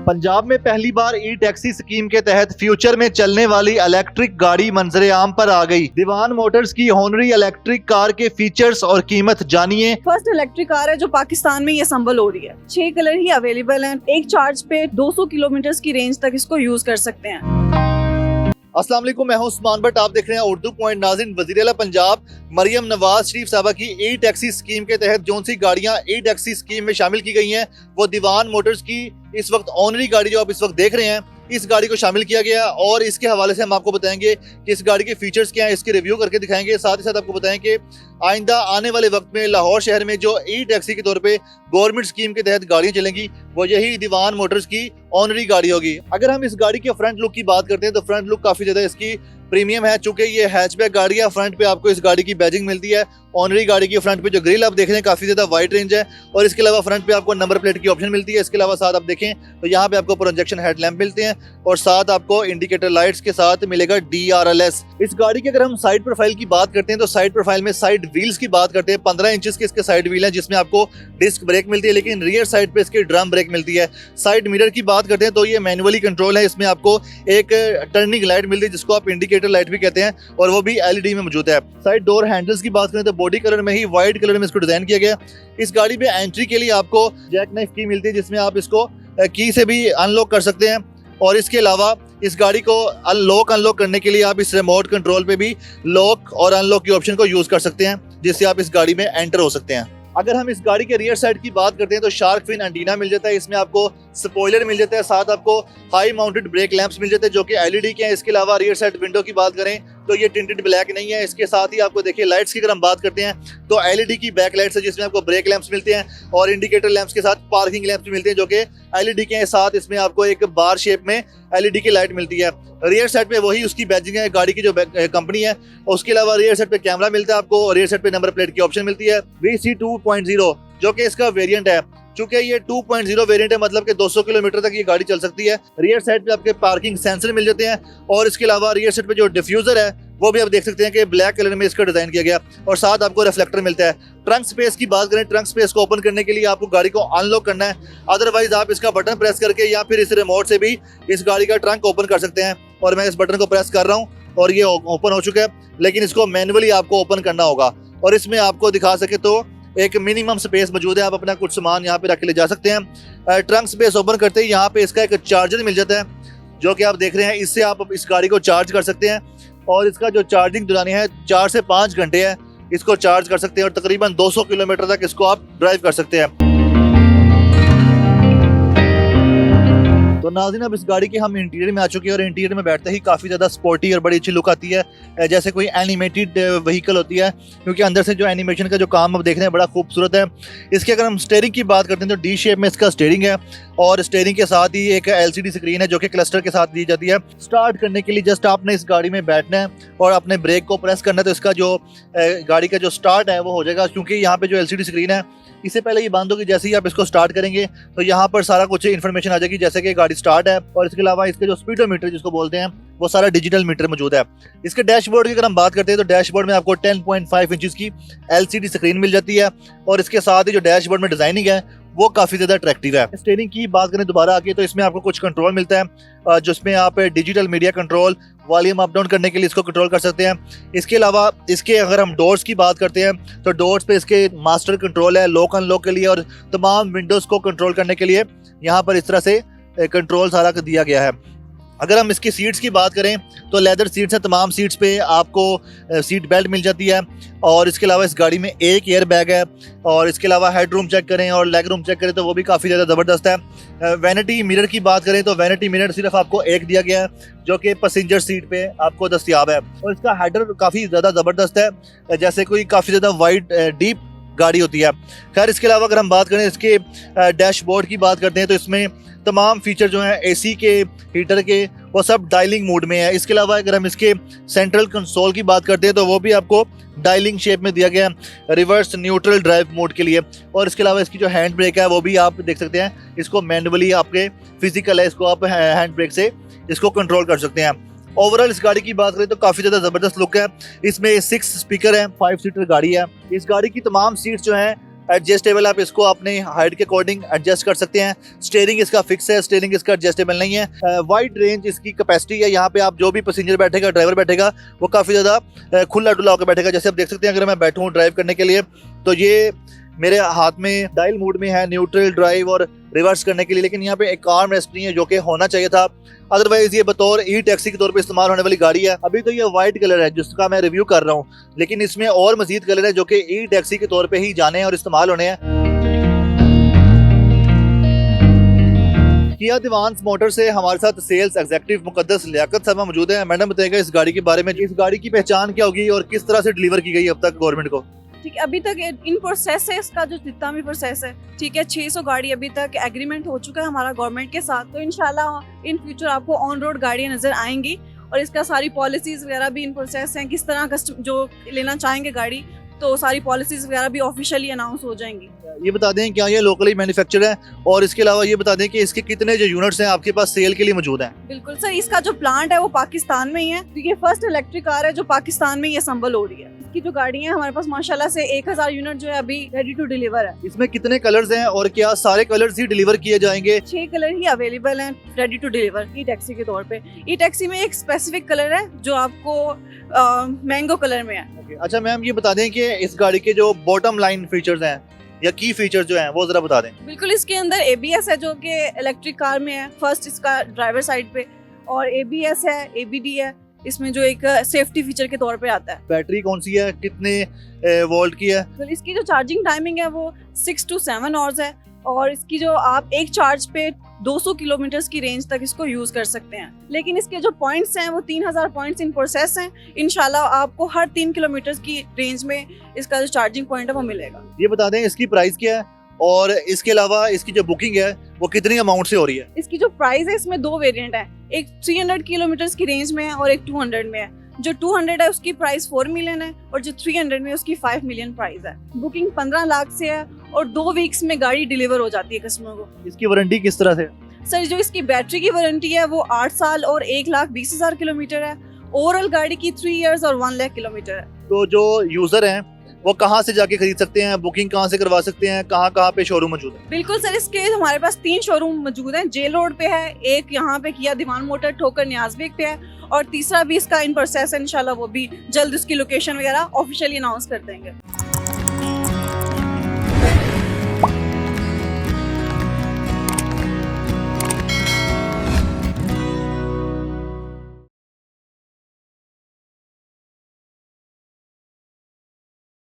पंजाब में पहली बार ई taxi scheme के तहत फ्यूचर में चलने वाली इलेक्ट्रिक गाड़ी मंजरे आम पर आ गई। दीवान मोटर्स की होनरी इलेक्ट्रिक कार के फीचर्स और कीमत जानिए। फर्स्ट इलेक्ट्रिक कार है जो पाकिस्तान में ये असेंबल हो रही है। 6 कलर ही अवेलेबल हैं। एक चार्ज पे 200 किलोमीटर की रेंज तक इसको यूज कर सकते हैं। अस्सलाम वालेकुम, मैं हूं उस्मान भट्ट। आप देख रहे हैं उर्दू पॉइंट। नाज़रीन, वज़ीर आला पंजाब मरियम नवाज शरीफ साहबा की ई टैक्सी स्कीम के तहत जो सी गाड़ियां ई टैक्सी स्कीम में शामिल की गई हैं वो दीवान मोटर्स की इस वक्त ऑनरी गाड़ी जो आप इस वक्त देख रहे हैं, इस गाड़ी को शामिल किया गया। और इसके हवाले से हम आपको बताएंगे कि इस गाड़ी के फीचर्स क्या हैं, इसके रिव्यू करके दिखाएंगे। साथ ही साथ आपको बताएं कि आइंदा आने वाले वक्त में लाहौर शहर में जो ई टैक्सी के तौर पे गवर्नमेंट स्कीम के तहत गाड़ियां चलेंगी वो यही दीवान मोटर्स की ऑनरी गाड़ी होगी। अगर हम इस गाड़ी के फ्रंट लुक की बात करते हैं तो फ्रंट लुक काफी ज्यादा इसकी प्रीमियम है। चूंकि ये हैचबैक गाड़ी है, फ्रंट पे आपको इस गाड़ी की बैजिंग मिलती है। ऑनरी गाड़ी की फ्रंट पे जो ग्रिल आप देख रहे हैं काफी ज्यादा वाइड रेंज है। और इसके अलावा फ्रंट पे आपको नंबर प्लेट की ऑप्शन मिलती है। इसके अलावा साथ आप देखें तो यहाँ पे आपको प्रोजेक्शन हेडलैम्प मिलते हैं और साथ आपको इंडिकेटर लाइट्स के साथ मिलेगा DRLS। इस गाड़ी की अगर हम साइड प्रोफाइल की बात करते हैं तो साइड प्रोफाइल में साइड व्हील्स की बात करते हैं। 15 इंचेस के इसके साइड व्हील है जिसमें आपको डिस्क ब्रेक मिलती है, लेकिन रियर साइड पे इसकी ड्रम ब्रेक मिलती है। साइड मिरर की बात करते हैं तो ये मैनुअली कंट्रोल है। इसमें आपको एक टर्निंग लाइट मिलती है जिसको आप इंडिकेटर लाइट भी कहते हैं और वो भी LED में मौजूद है। साइड डोर हैंडल्स की बात करें तो बॉडी कलर में ही व्हाइट कलर में इसको डिजाइन किया गया। इस गाड़ी पे एंट्री के लिए आपको जैक नाइफ की मिलती है जिसमें आप इसको की से भी अनलॉक कर सकते हैं। और इसके अलावा इस गाड़ी को अनलॉक करने के लिए आप इस रिमोट कंट्रोल पे भी लॉक और अनलॉक की ऑप्शन को यूज कर सकते हैं जिससे आप इस गाड़ी में एंटर हो सकते हैं। अगर हम इस गाड़ी के रियर साइड की बात करते हैं तो शार्क फिन एंटीना मिल जाता है। इसमें आपको स्पॉइलर मिल जाता है, साथ आपको हाई माउंटेड ब्रेक लैंप्स मिल जाते हैं जो कि LED के हैं। इसके अलावा रियर साइड विंडो की बात करें तो ये टिंटेड ब्लैक नहीं है। इसके साथ ही आपको देखिए लाइट्स की अगर हम बात करते हैं तो LED की बैक लाइट्स है जिसमें आपको ब्रेक लैंप्स मिलते हैं और इंडिकेटर लैंप्स के साथ पार्किंग लैंप्स भी मिलते हैं जो कि LED के हैं। साथ इसमें आपको एक बार शेप में LED की लाइट मिलती है। रियर साइड पे वही उसकी बैजिंग है गाड़ी की जो कंपनी है। उसके अलावा रियर साइड पे कैमरा मिलता है आपको और रियर साइड पे नंबर प्लेट की ऑप्शन मिलती है। VC 2.0 जो कि इसका वेरिएंट है। चूंकि ये 2.0 वेरिएंट है मतलब कि 200 किलोमीटर तक ये गाड़ी चल सकती है। रियर साइड पे आपके पार्किंग सेंसर मिल जाते हैं और इसके अलावा रियर साइड पे जो डिफ्यूजर है वो भी आप देख सकते हैं कि ब्लैक कलर में इसका डिजाइन किया गया और साथ आपको रिफ्लेक्टर मिलता है। ट्रंक स्पेस की बात करें, ट्रंक स्पेस को ओपन करने के लिए आपको गाड़ी को अनलॉक करना है, अदरवाइज आप इसका बटन प्रेस करके या फिर इस रिमोट से भी इस गाड़ी का ट्रंक ओपन कर सकते हैं। और मैं इस बटन को प्रेस कर रहा हूँ और ये ओपन हो चुका है, लेकिन इसको मैनुअली आपको ओपन करना होगा। और इसमें आपको दिखा सके तो एक मिनिमम स्पेस मौजूद है, आप अपना कुछ सामान यहाँ पे रख के ले जा सकते हैं। ट्रंक स्पेस ओपन करते ही यहाँ पे इसका एक चार्जर मिल जाता है जो कि आप देख रहे हैं। इससे आप इस गाड़ी को चार्ज कर सकते हैं और इसका जो चार्जिंग दुरानी है 4 से 5 घंटे है। इसको चार्ज कर सकते हैं और तकरीबन 200 किलोमीटर तक इसको आप ड्राइव कर सकते हैं। तो नाज़रीन, अब इस गाड़ी के हम इंटीरियर में आ चुके हैं और इंटीरियर में बैठते ही काफ़ी ज़्यादा स्पोर्टी और बड़ी अच्छी लुक आती है, जैसे कोई एनिमेटेड व्हीकल होती है, क्योंकि अंदर से जो एनिमेशन का जो काम आप देख रहे हैं बड़ा खूबसूरत है। इसके अगर हम स्टीयरिंग की बात करते हैं तो D शेप में इसका स्टीयरिंग है और स्टीयरिंग के साथ ही एक LCD स्क्रीन है जो कि क्लस्टर के साथ दी जाती है। स्टार्ट करने के लिए जस्ट आपने इस गाड़ी में बैठना है और अपने ब्रेक को प्रेस करना है तो इसका जो गाड़ी का जो स्टार्ट है वो हो जाएगा। क्योंकि यहाँ पे जो LCD स्क्रीन है इससे पहले ये बंद होगी, जैसे ही आप इसको स्टार्ट करेंगे तो यहाँ पर सारा कुछ इन्फॉर्मेशन आ जाएगी जैसे कि गाड़ी स्टार्ट है। और इसके अलावा इसके जो स्पीडोमीटर जिसको बोलते हैं वो सारा डिजिटल मीटर मौजूद है। इसके डैशबोर्ड की अगर हम बात करते हैं तो डैशबोर्ड में आपको 10.5 इंचेस की LCD स्क्रीन मिल जाती है और इसके साथ ही जो डैशबोर्ड में डिजाइनिंग है वो काफी ज्यादा अट्रैक्टिव है। स्टीयरिंग की बात करें दोबारा आके तो इसमें आपको कुछ कंट्रोल मिलता है जिसमें आप digital media control, volume up down करने के लिए इसको कंट्रोल कर सकते हैं। इसके अलावा इसके अगर हम डोर्स की बात करते हैं तो डोर्स पे इसके मास्टर कंट्रोल है लॉक अनलॉक के लिए और तमाम विंडोज को कंट्रोल करने के लिए यहाँ पर इस तरह से कंट्रोल सारा दिया गया है। अगर हम इसकी सीट्स की बात करें तो लेदर सीट्स हैं, तमाम सीट्स पे आपको सीट बेल्ट मिल जाती है। और इसके अलावा इस गाड़ी में एक एयर बैग है और इसके अलावा हेड रूम चेक करें और लेग रूम चेक करें तो वो भी काफ़ी ज़्यादा ज़बरदस्त है। वैनिटी मिरर की बात करें तो वैनिटी मिरर सिर्फ आपको एक दिया गया है जो कि पैसेंजर सीट पे आपको दस्तयाब है और इसका हेडर काफ़ी ज़्यादा ज़बरदस्त है, जैसे कोई काफ़ी ज़्यादा वाइड डीप गाड़ी होती है। खैर, इसके अलावा अगर हम बात करें इसके डैशबोर्ड की बात करते हैं तो इसमें तमाम फीचर जो हैं AC के, हीटर के, वो सब डायलिंग मोड में है। इसके अलावा अगर हम इसके सेंट्रल कंसोल की बात करते हैं तो वो भी आपको डायलिंग शेप में दिया गया है रिवर्स न्यूट्रल ड्राइव मोड के लिए। और इसके अलावा इसकी जो हैंड ब्रेक है वो भी आप देख सकते हैं, इसको मैनुअली आपके फिजिकल है, इसको आप हैंड ब्रेक से इसको कंट्रोल कर सकते हैं। ओवरऑल इस गाड़ी की बात करें तो काफी ज्यादा जबरदस्त लुक है। इसमें 6 स्पीकर हैं, 5 सीटर गाड़ी है। इस गाड़ी की तमाम सीट्स जो हैं एडजस्टेबल, आप इसको अपने हाइट के अकॉर्डिंग एडजस्ट कर सकते हैं। स्टीयरिंग इसका फिक्स है, स्टीयरिंग इसका एडजस्टेबल नहीं है। वाइड रेंज इसकी कैपेसिटी है, यहाँ पे आप जो भी पैसेंजर बैठेगा, ड्राइवर बैठेगा, वो काफ़ी ज़्यादा खुला डुला होकर बैठेगा। जैसे आप देख सकते हैं, अगर मैं बैठूँ ड्राइव करने के लिए तो ये मेरे हाथ में डायल मोड में है, न्यूट्रल, ड्राइव और रिवर्स करने के लिए, लेकिन यहाँ पे एक आर्म रेस्ट नहीं है जो कि होना चाहिए था। अदरवाइज ये बतौर ई टैक्सी के तौर पे इस्तेमाल होने वाली गाड़ी है। अभी तो ये वाइट कलर है जिसका मैं रिव्यू कर रहा हूँ, लेकिन इसमें और मजीद कलर है जो कि ई टैक्सी के तौर पे ही जाने हैं और इस्तेमाल होने हैं। किया दीवान्स मोटर से हमारे साथ सेल्स एग्जीक्यूटिव मुकद्दस लियाकत साहब मौजूद है। मैडम बताइएगा इस गाड़ी के बारे में, इस गाड़ी की पहचान क्या होगी और किस तरह से डिलीवर की गई अब तक गवर्नमेंट को? ठीक है, अभी तक इन प्रोसेस है इसका जो जितना भी प्रोसेस है, ठीक है, 600 गाड़ी अभी तक एग्रीमेंट हो चुका है हमारा गवर्नमेंट के साथ। तो इंशाल्लाह इन फ्यूचर आपको ऑन रोड गाड़ियाँ नजर आएंगी और इसका सारी पॉलिसीज वगैरह भी इन प्रोसेस हैं। किस तरह जो लेना चाहेंगे गाड़ी, तो सारी पॉलिसीज वगैरह भी ऑफिशियली अनाउंस हो जाएंगी। ये बता दें क्या ये लोकली मैन्युफैक्चर है, और इसके अलावा ये बता दें कि इसके कितने जो यूनिट्स हैं आपके पास सेल के लिए मौजूद हैं? बिल्कुल सर, इसका जो प्लांट है वो पाकिस्तान में ही है। तो ये फर्स्ट इलेक्ट्रिक कार है जो पाकिस्तान में ही असेंबल हो रही है। इसकी जो गाड़ी है हमारे पास माशाल्लाह से 1000 यूनिट जो है अभी रेडी टू डिलीवर है। इसमें कितने कलर्स हैं और क्या सारे कलर्स ही डिलीवर किए जाएंगे? 6 कलर ही अवेलेबल हैं ready to deliver e taxi के तौर पे। ई टैक्सी में एक स्पेसिफिक कलर है जो आपको मैंगो कलर में है। अच्छा मैम, ये बता दें कि इस गाड़ी के जो बॉटम लाइन फीचर्स हैं या की फीचर्स जो हैं वो जरा बता दें। बिल्कुल, इसके अंदर ABS है जो कि इलेक्ट्रिक कार में है फर्स्ट इसका ड्राइवर साइड पे, और ABS है, ABD है इसमें जो एक सेफ्टी फीचर के तौर पे आता है। बैटरी कौन सी है, कितने वोल्ट की है? तो इसकी जो चार्जिंग टाइमिंग है वो 6 to 7 आवर्स है, और इसकी जो आप एक चार्ज पे 200 किलोमीटर की रेंज तक इसको यूज कर सकते हैं। लेकिन इसके जो पॉइंट्स हैं वो 3000 पॉइंट्स इन प्रोसेस हैं। इंशाल्लाह आपको हर 3 किलोमीटर की रेंज में इसका जो चार्जिंग पॉइंट है वो मिलेगा। ये बता दें इसकी प्राइस क्या है, और इसके अलावा इसकी जो बुकिंग है वो कितनी अमाउंट से हो रही है? इसकी जो प्राइस है इसमें 2 वेरिएंट है, एक 300 किलोमीटर की रेंज में है और एक 200 में है। जो 200 है उसकी प्राइस 4 मिलियन है और जो 300 में उसकी 5 मिलियन प्राइस है। बुकिंग 15 लाख से है और 2 वीक्स में गाड़ी डिलीवर हो जाती है कस्टमर को। इसकी वारंटी किस तरह से? सर, जो इसकी बैटरी की वारंटी है वो 8 साल और 1,20,000 किलोमीटर है। ओवरऑल गाड़ी की 3 इयर्स और 1 लाख किलोमीटर है। तो जो यूजर हैं वो कहाँ से जाके खरीद सकते हैं, बुकिंग कहाँ से करवा सकते हैं, कहाँ कहाँ पे शोरूम मौजूद है? बिल्कुल सर, इसके हमारे पास 3 शोरूम मौजूद हैं। जेल रोड पे है, एक यहाँ पे किया दीवान मोटर ठोकर न्याज़बेग पे है, और तीसरा भी इसका इन प्रोसेस है। इंशाल्लाह वो भी जल्द उसकी लोकेशन वगैरह ऑफिशियली अनाउंस कर देंगे।